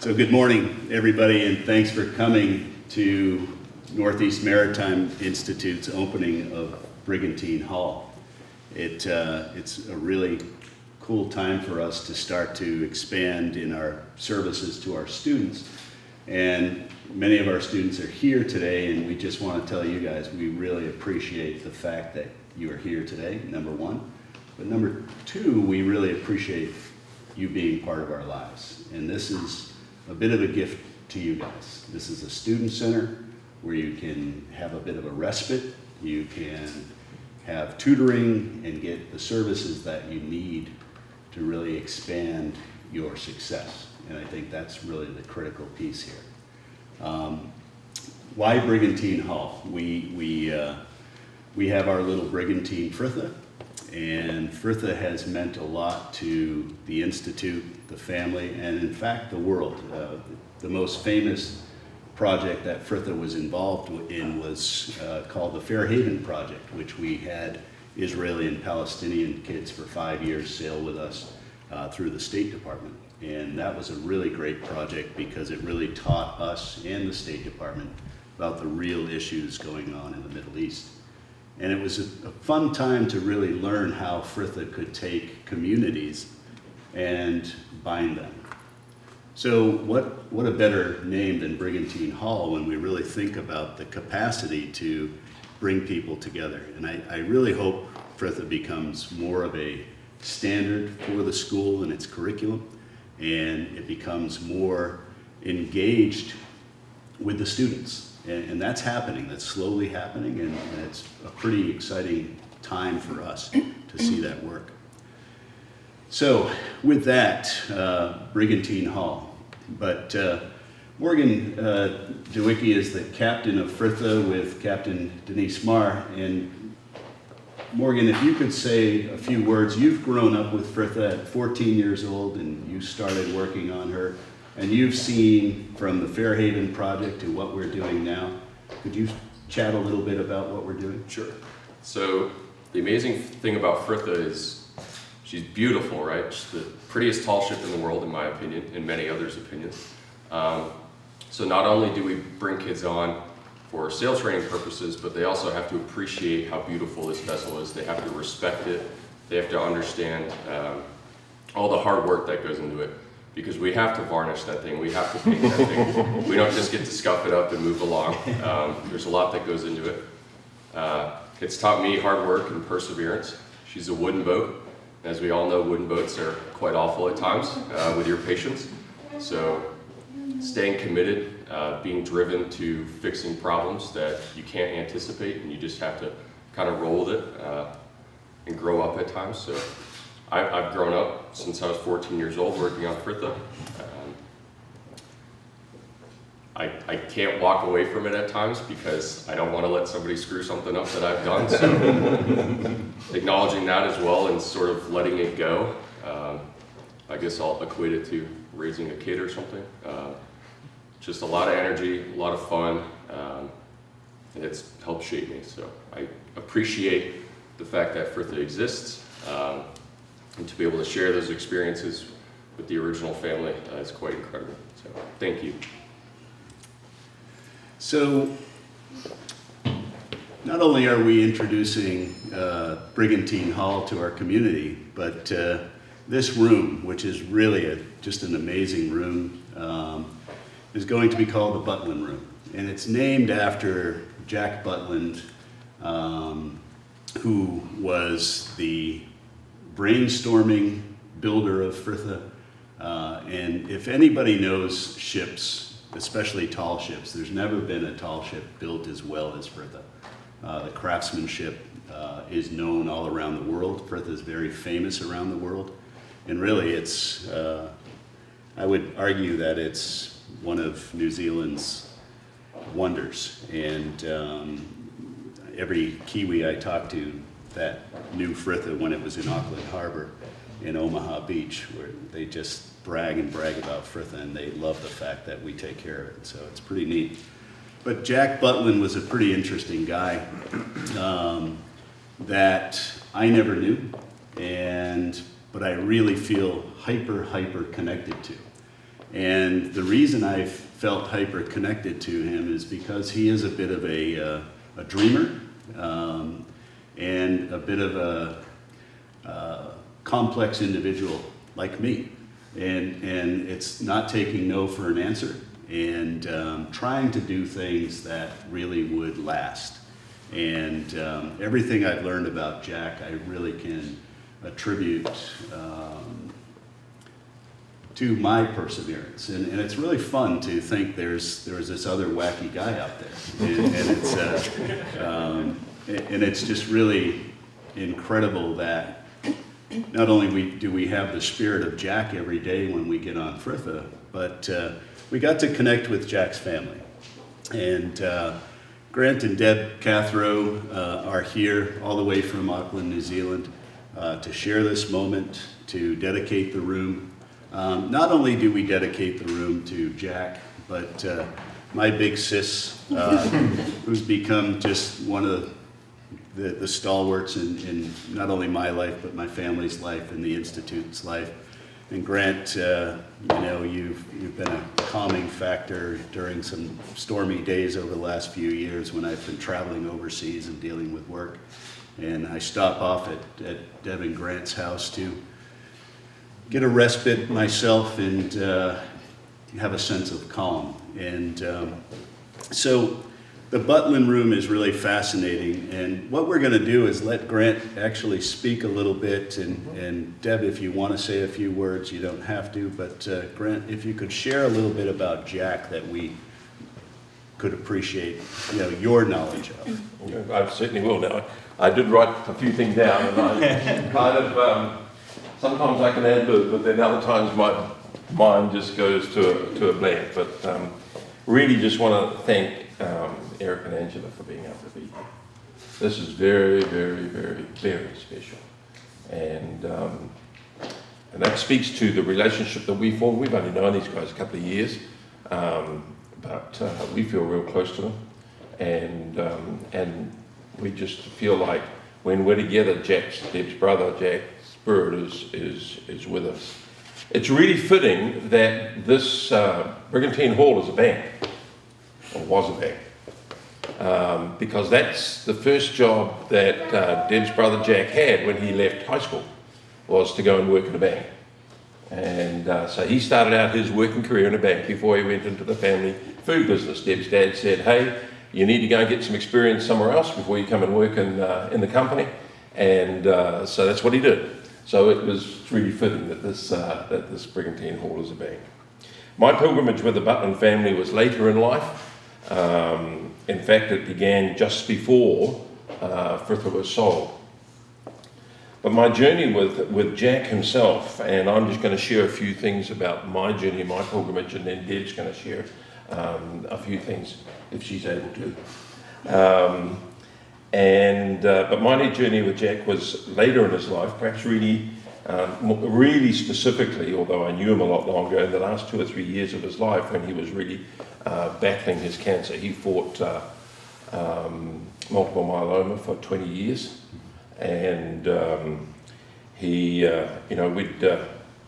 So good morning, everybody, and thanks for coming to Northeast Maritime Institute's opening of Brigantine Hall. It's a really cool time for us to start to expand in our services to our students. And many of our students are here today, and we just want to tell you guys we really appreciate the fact that you are here today, number one. But number two, we really appreciate you being part of our lives. And this is a bit of a gift to you guys. This is a student center where you can have a bit of a respite. You can have tutoring and get the services that you need to really expand your success. And I think that's really the critical piece here. Why Brigantine Hall? We have our little Brigantine FRITHA, and FRITHA has meant a lot to the Institute, the family, and in fact the world. The most famous project that FRITHA was involved in was called the Fairhaven Project, which we had Israeli and Palestinian kids for 5 years sail with us through the State Department. And that was a really great project because it really taught us and the State Department about the real issues going on in the Middle East. And it was a fun time to really learn how FRITHA could take communities and bind them. So what a better name than Brigantine Hall when we really think about the capacity to bring people together. And I really hope FRITHA becomes more of a standard for the school and its curriculum, and it becomes more engaged with the students. And that's happening, that's slowly happening, and it's a pretty exciting time for us to see that work. So with that, Brigantine Hall. But Morgan Dawicki is the captain of FRITHA with Captain Denise Marr. And Morgan, if you could say a few words. You've grown up with FRITHA at 14 years old, and you started working on her. And you've seen from the Fairhaven Project to what we're doing now. Could you chat a little bit about what we're doing? Sure. So the amazing thing about FRITHA is she's beautiful, right? She's the prettiest tall ship in the world, in my opinion, and many others' opinions. So not only do we bring kids on for sail training purposes, but they also have to appreciate how beautiful this vessel is. They have to respect it. They have to understand all the hard work that goes into it. Because we have to varnish that thing, we have to paint that thing. We don't just get to scuff it up and move along. There's a lot that goes into it. It's taught me hard work and perseverance. She's a wooden boat. As we all know, wooden boats are quite awful at times with your patience. So staying committed, being driven to fixing problems that you can't anticipate, and you just have to kind of roll with it and grow up at times. So I've grown up since I was 14 years old working on FRITHA. I can't walk away from it at times because I don't want to let somebody screw something up that I've done. So acknowledging that as well and sort of letting it go. I guess I'll equate it to raising a kid or something. Just a lot of energy, a lot of fun, and it's helped shape me. So I appreciate the fact that FRITHA exists. And to be able to share those experiences with the original family is quite incredible. So thank you. So not only are we introducing Brigantine Hall to our community, but this room, which is really just an amazing room, is going to be called the Butland room. And it's named after Jack Butland, who was the brainstorming builder of FRITHA, and if anybody knows ships, especially tall ships, there's never been a tall ship built as well as FRITHA. The craftsmanship is known all around the world. FRITHA is very famous around the world, and really it's, I would argue that it's one of New Zealand's wonders, and every Kiwi I talk to that knew FRITHA when it was in Auckland Harbor in Omaha Beach, where they just brag about FRITHA, and they love the fact that we take care of it. So it's pretty neat. But Jack Butland was a pretty interesting guy that I never knew, but I really feel hyper connected to. And the reason I felt hyper connected to him is because he is a bit of a dreamer, and a bit of a complex individual like me. And it's not taking no for an answer, and trying to do things that really would last. And everything I've learned about Jack, I really can attribute to my perseverance. And it's really fun to think there's this other wacky guy out there. And it's just really incredible that not only do we have the spirit of Jack every day when we get on FRITHA, but we got to connect with Jack's family. And Grant and Deb Cathro are here all the way from Auckland, New Zealand, to share this moment, to dedicate the room. Not only do we dedicate the room to Jack, but my big sis, who's become just one of the stalwarts in not only my life, but my family's life and the Institute's life. And Grant, you've been a calming factor during some stormy days over the last few years when I've been traveling overseas and dealing with work. And I stop off at Debbie and Grant's house to get a respite myself and have a sense of calm. And so the Butland room is really fascinating, and what we're going to do is let Grant actually speak a little bit, and Deb, if you want to say a few words, you don't have to, but Grant, if you could share a little bit about Jack that we could appreciate, your knowledge of. I certainly will now. I did write a few things down, and I kind of, sometimes I can add lib, but then other times my mind just goes to a blank. But really just want to thank Eric and Angela for being able to be here. This is very, very, very, very special. And that speaks to the relationship that we formed. We've only known these guys a couple of years, but we feel real close to them. And we just feel like when we're together, Deb's brother, Jack's spirit is with us. It's really fitting that this Brigantine Hall is a bank, or was a bank. Because that's the first job that Deb's brother Jack had when he left high school, was to go and work in a bank. And so he started out his working career in a bank before he went into the family food business. Deb's dad said, hey, you need to go and get some experience somewhere else before you come and work in the company. And so that's what he did. So it was really fitting that this Brigantine Hall is a bank. My pilgrimage with the Butland family was later in life. In fact, it began just before FRITHA was sold. But my journey with Jack himself, and I'm just going to share a few things about my journey, my pilgrimage, and then Deb's going to share a few things if she's able to. But my journey with Jack was later in his life, perhaps really specifically, although I knew him a lot longer, in the last 2 or 3 years of his life when he was really battling his cancer. He fought multiple myeloma for 20 years, and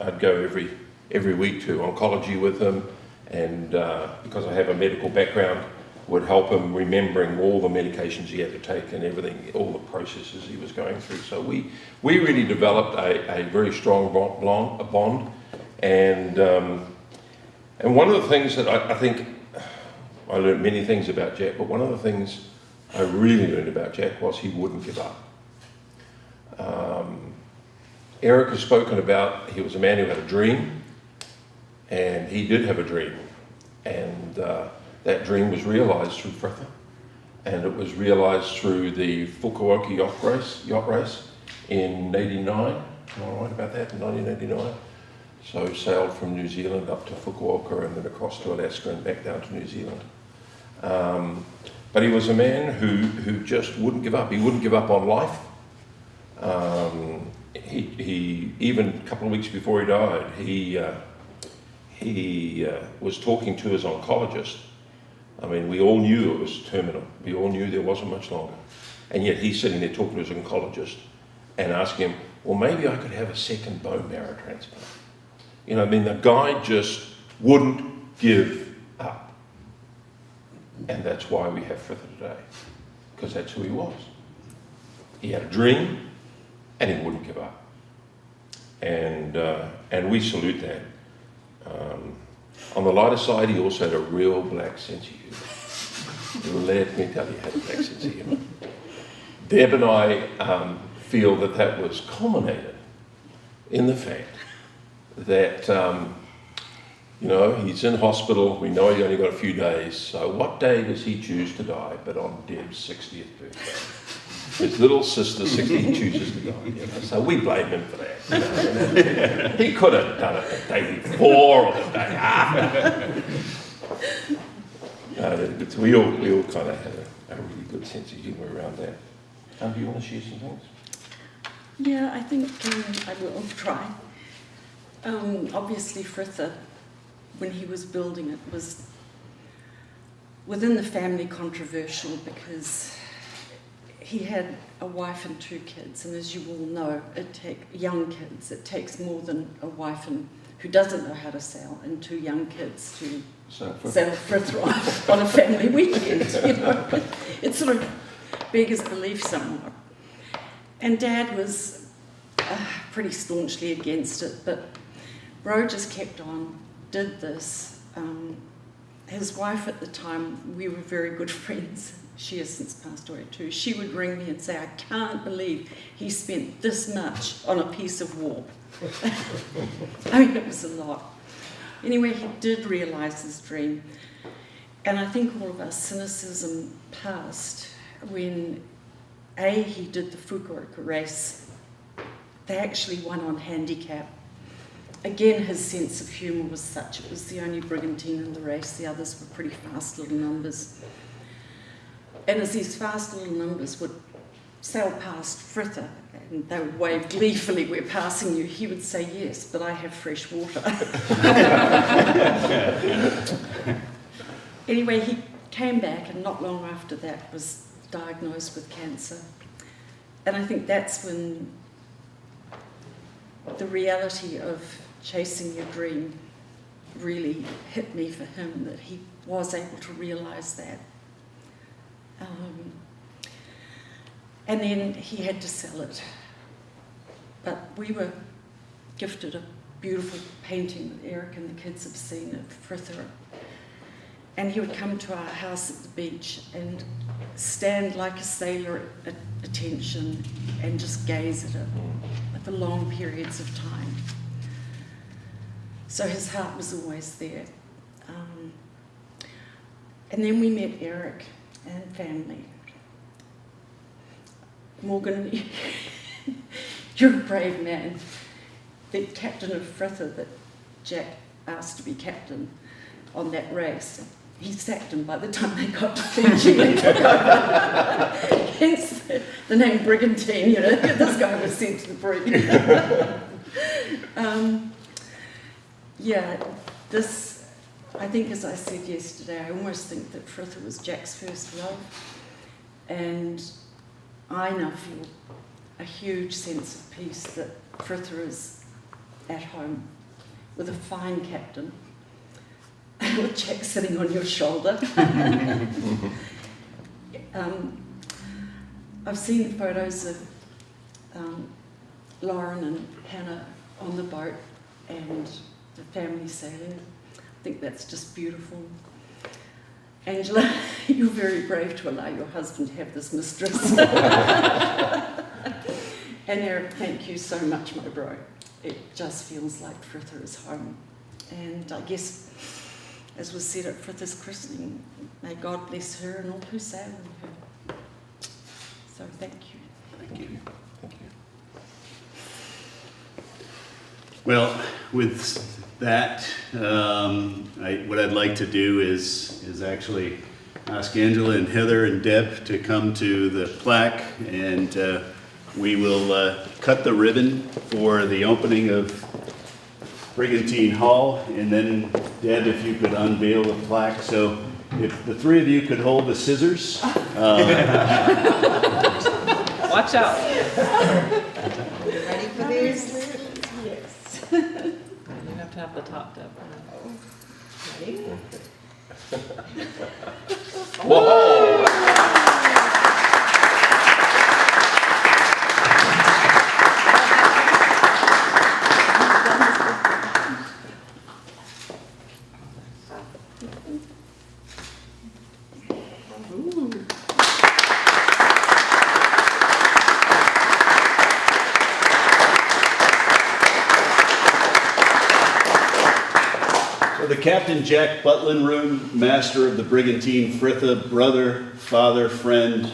I'd go every week to oncology with him, and because I have a medical background, would help him remembering all the medications he had to take and everything, all the processes he was going through. So we really developed a very strong bond. And one of the things that I think, I learned many things about Jack, but one of the things I really learned about Jack was he wouldn't give up. Eric has spoken about, he was a man who had a dream, and he did have a dream. And that dream was realised through FRITHA, and it was realised through the Fukuoka yacht race in 89. Am I right about that? In 1989. So sailed from New Zealand up to Fukuoka and then across to Alaska and back down to New Zealand. But he was a man who just wouldn't give up. He wouldn't give up on life. He even a couple of weeks before he died, he was talking to his oncologist. I mean, we all knew it was terminal. We all knew there wasn't much longer. And yet he's sitting there talking to his oncologist and asking him, well, maybe I could have a second bone marrow transplant. I mean, the guy just wouldn't give up. And that's why we have FRITHA today, because that's who he was. He had a dream, and he wouldn't give up. And we salute that. On the lighter side, he also had a real black sense of humour. Let me tell you, he had a black sense of humour. Deb and I feel that that was culminated in the fact that, you know, he's in hospital. We know he's only got a few days. So what day does he choose to die but on Deb's 60th birthday? His little sister, 60, he chooses to die. You know? So we blame him for that. You know? He could have done it the day before or the day after. We all kind of had a really good sense of humour around that. Do you want to share some things? Yeah, I think I will try. Obviously, FRITHA, when he was building it, was within the family controversial because he had a wife and 2 kids, and as you all know, young kids, it takes more than a wife who doesn't know how to sail and 2 young kids to sail FRITHA on a family weekend. You know, it sort of beggars belief somewhat. And Dad was pretty staunchly against it, but Bro just kept on, did this. His wife at the time, we were very good friends. She has since passed away too. She would ring me and say, I can't believe he spent this much on a piece of warp. I mean, it was a lot. Anyway, he did realise his dream. And I think all of our cynicism passed when he did the Fukuoka race. They actually won on handicap. Again, his sense of humour was such. It was the only Brigantine in the race. The others were pretty fast little numbers. And as these fast little numbers would sail past FRITHA, and they would wave gleefully, we're passing you, he would say, yes, but I have fresh water. Anyway, he came back, and not long after that was diagnosed with cancer. And I think that's when the reality of chasing your dream really hit me for him, that he was able to realise that. And then he had to sell it. But we were gifted a beautiful painting that Eric and the kids have seen of FRITHA. And he would come to our house at the beach and stand like a sailor at attention and just gaze at it for long periods of time. So his heart was always there. And then we met Eric and family. Morgan, you're a brave man. The captain of FRITHA that Jack asked to be captain on that race, he sacked him by the time they got to Fiji and took over. Hence the name Brigantine, you know, this guy was sent to the brig. Yeah, this, I think as I said yesterday, I almost think that FRITHA was Jack's first love. And I now feel a huge sense of peace that FRITHA is at home with a fine captain, with Jack sitting on your shoulder. I've seen the photos of Lauren and Hannah on the boat and the family sailing. I think that's just beautiful. Angela, you're very brave to allow your husband to have this mistress. And Eric, thank you so much, my bro. It just feels like FRITHA is home. And I guess, as was said at FRITHA's christening, may God bless her and all who sail in her. So thank you. Thank you. Thank you. Well, with that, what I'd like to do is actually ask Angela and Heather and Deb to come to the plaque, and we will cut the ribbon for the opening of Brigantine Hall, and then Deb, if you could unveil the plaque. So if the 3 of you could hold the scissors. Watch out. Ready for this? Yes. You have to have the top dip. Whoa! So the Captain Jack Butland Room, master of the Brigantine FRITHA, brother, father, friend,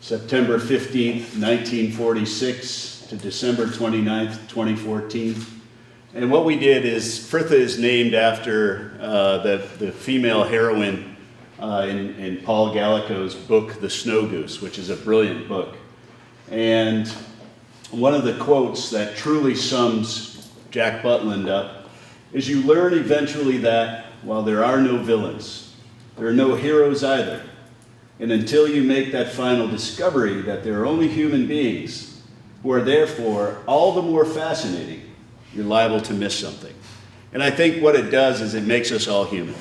September 15th, 1946 to December 29th, 2014. And what we did is, FRITHA is named after the female heroine in Paul Gallico's book, The Snow Goose, which is a brilliant book. And one of the quotes that truly sums Jack Butland up is, you learn eventually that while there are no villains, there are no heroes either. And until you make that final discovery that there are only human beings who are therefore all the more fascinating, you're liable to miss something. And I think what it does is it makes us all human.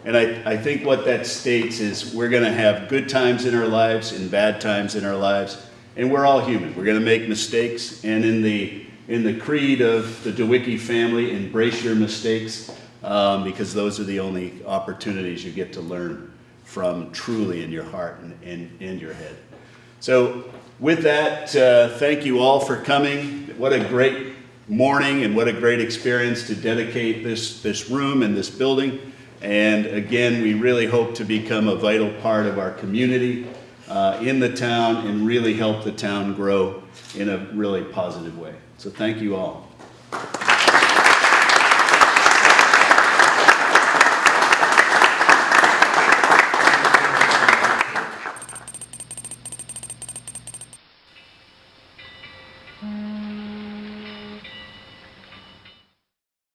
And I think what that states is we're gonna have good times in our lives and bad times in our lives, and we're all human. We're gonna make mistakes, and in the creed of the Dawicki family, embrace your mistakes, because those are the only opportunities you get to learn from truly in your heart and your head. So with that, thank you all for coming. What a great morning and what a great experience to dedicate this room and this building. And again, we really hope to become a vital part of our community in the town and really help the town grow in a really positive way. So thank you all.